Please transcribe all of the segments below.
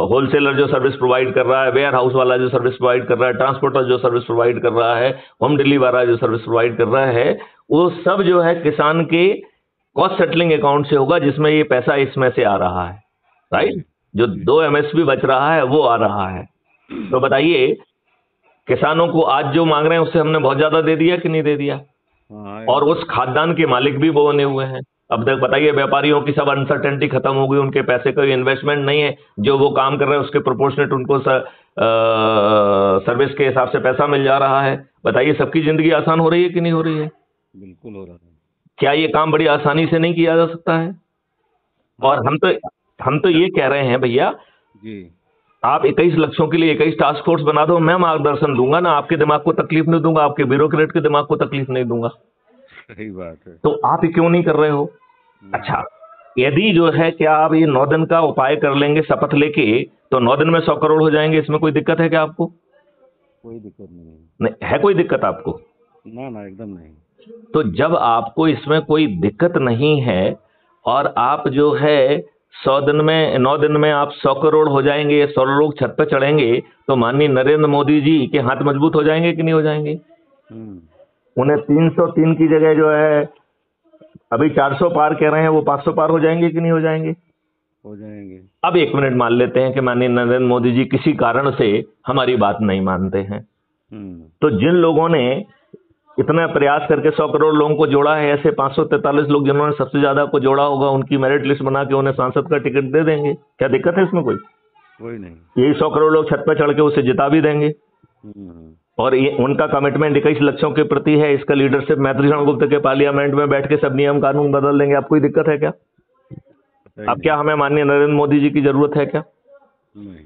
Wholesaler जो service provide कर रहा है, वेयर हाउस वाला जो सर्विस प्रोवाइड कर रहा है, ट्रांसपोर्टर जो सर्विस प्रोवाइड कर रहा है, होम डिलीवरी वाला जो सर्विस प्रोवाइड कर रहा है, वो सब जो है किसान के कॉस्ट सेटलिंग अकाउंट से होगा, जिसमें ये पैसा इसमें से आ रहा है, राइट। जो 2 एमएसपी बच रहा है वो आ रहा है। तो बताइए, किसानों को आज जो मांग रहे हैं उससे हमने बहुत ज्यादा दे दिया कि नहीं दे दिया? और उस खाद्यान्न के मालिक भी वो बने हुए हैं। अब तक बताइए, व्यापारियों की सब अनसर्टेनिटी खत्म हो गई, उनके पैसे का इन्वेस्टमेंट नहीं है, जो वो काम कर रहे हैं उसके प्रोपोर्शनेट उनको सर्विस के हिसाब से पैसा मिल जा रहा है। बताइए, सबकी जिंदगी आसान हो रही है कि नहीं हो रही है? बिल्कुल हो रहा है। क्या ये काम बड़ी आसानी से नहीं किया जा सकता है? और हम तो ये कह रहे हैं भैया जी, आप 21 लक्ष्यों के लिए 21 टास्क फोर्स बना दो, मैं मार्गदर्शन दूंगा ना, आपके दिमाग को तकलीफ नहीं दूंगा, आपके ब्यूरोक्रेट के दिमाग को तकलीफ नहीं दूंगा। सही बात है। तो आप ये क्यों नहीं कर रहे हो? अच्छा, यदि जो है क्या आप ये 9 दिन का उपाय कर लेंगे शपथ लेके, तो 9 दिन में 100 करोड़ हो जाएंगे, इसमें कोई दिक्कत है क्या आपको? कोई दिक्कत नहीं है। नहीं है कोई दिक्कत आपको? ना ना, एकदम नहीं। तो जब आपको इसमें कोई दिक्कत नहीं है और आप जो है 9 दिन में आप 100 करोड़ हो जाएंगे, 100 लोग छत पर चढ़ेंगे, तो माननीय नरेंद्र मोदी जी के हाथ मजबूत हो जाएंगे कि नहीं हो जाएंगे? उन्हें 303 की जगह जो है अभी 400 पार कह रहे हैं, वो 500 पार हो जाएंगे कि नहीं हो जाएंगे? हो जाएंगे। अब 1 मिनट मान लेते हैं कि माननीय नरेंद्र मोदी जी किसी कारण से हमारी बात नहीं मानते हैं, तो जिन लोगों ने इतना प्रयास करके 100 करोड़ लोगों को जोड़ा है, ऐसे 543 लोग जिन्होंने सबसे ज्यादा को जोड़ा होगा, उनकी मेरिट लिस्ट बना के उन्हें सांसद का टिकट दे देंगे। क्या दिक्कत है इसमें? कोई नहीं। यही 100 करोड़ लोग छत पर चढ़ के उसे जिता भी देंगे। और ये उनका कमिटमेंट 21 लक्ष्यों के प्रति है, इसका लीडरशिप मैत्रीषण गुप्त के पार्लियामेंट में बैठ के सब नियम कानून बदल देंगे। आप कोई दिक्कत है क्या? अब क्या हमें माननीय नरेंद्र मोदी जी की जरूरत है क्या? नहीं।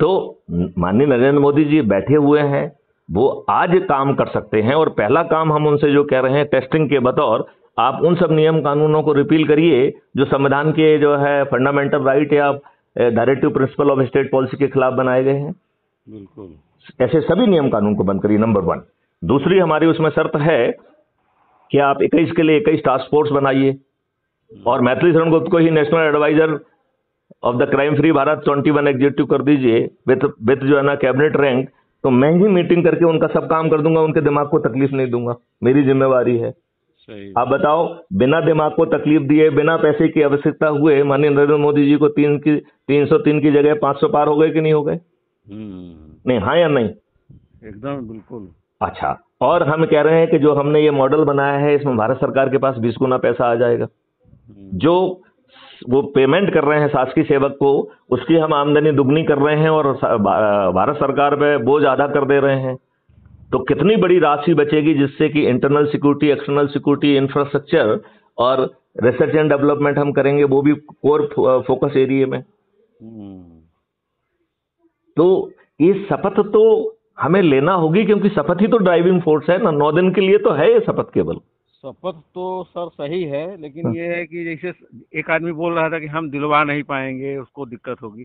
तो माननीय नरेंद्र मोदी जी बैठे हुए हैं, वो आज काम कर सकते हैं, और पहला काम हम उनसे जो कह रहे हैं टेस्टिंग के बतौर, आप उन सब नियम कानूनों को रिपील करिए जो संविधान के जो है फंडामेंटल राइट या directive principle of state policy के खिलाफ बनाए गए हैं। बिल्कुल ऐसे सभी नियम कानून को बंद करिए, नंबर 1। दूसरी हमारी उसमें शर्त है कि आप 21 के लिए 21 टास्क फोर्स बनाइए, और मैत्रीषण गुप्त को ही national adviser of the crime free Bharat 21 executive कर दीजिए विथ जो है ना कैबिनेट रैंक। तो मैं ही मीटिंग करके उनका सब काम कर दूंगा, उनके दिमाग को तकलीफ नहीं दूंगा, मेरी जिम्मेवारी है। सही। आप बताओ, बिना दिमाग को तकलीफ दिए, बिना पैसे की आवश्यकता हुए माननीय नरेंद्र मोदी जी को 303 की जगह 500 पार हो गए कि नहीं हो गए? नहीं, हाँ या नहीं? एकदम बिल्कुल। अच्छा, और हम कह रहे हैं कि जो हमने ये मॉडल बनाया है, इसमें भारत सरकार के पास 20 गुना पैसा आ जाएगा। जो वो पेमेंट कर रहे हैं शासकीय सेवक को, उसकी हम आमदनी दुगनी कर रहे हैं और भारत सरकार पे बोझ आधा कर दे रहे हैं। तो कितनी बड़ी राशि बचेगी, जिससे कि internal security, external security, infrastructure और रिसर्च एंड डेवलपमेंट हम करेंगे, वो भी कोर फोकस एरिया में। तो ये शपथ तो हमें लेना होगी, क्योंकि शपथ ही तो ड्राइविंग फोर्स है ना। 9 दिन के लिए तो है ये शपथ केवल। शपथ तो सर सही है, लेकिन ये है कि जैसे एक आदमी बोल रहा था कि हम दिलवा नहीं पाएंगे, उसको दिक्कत होगी।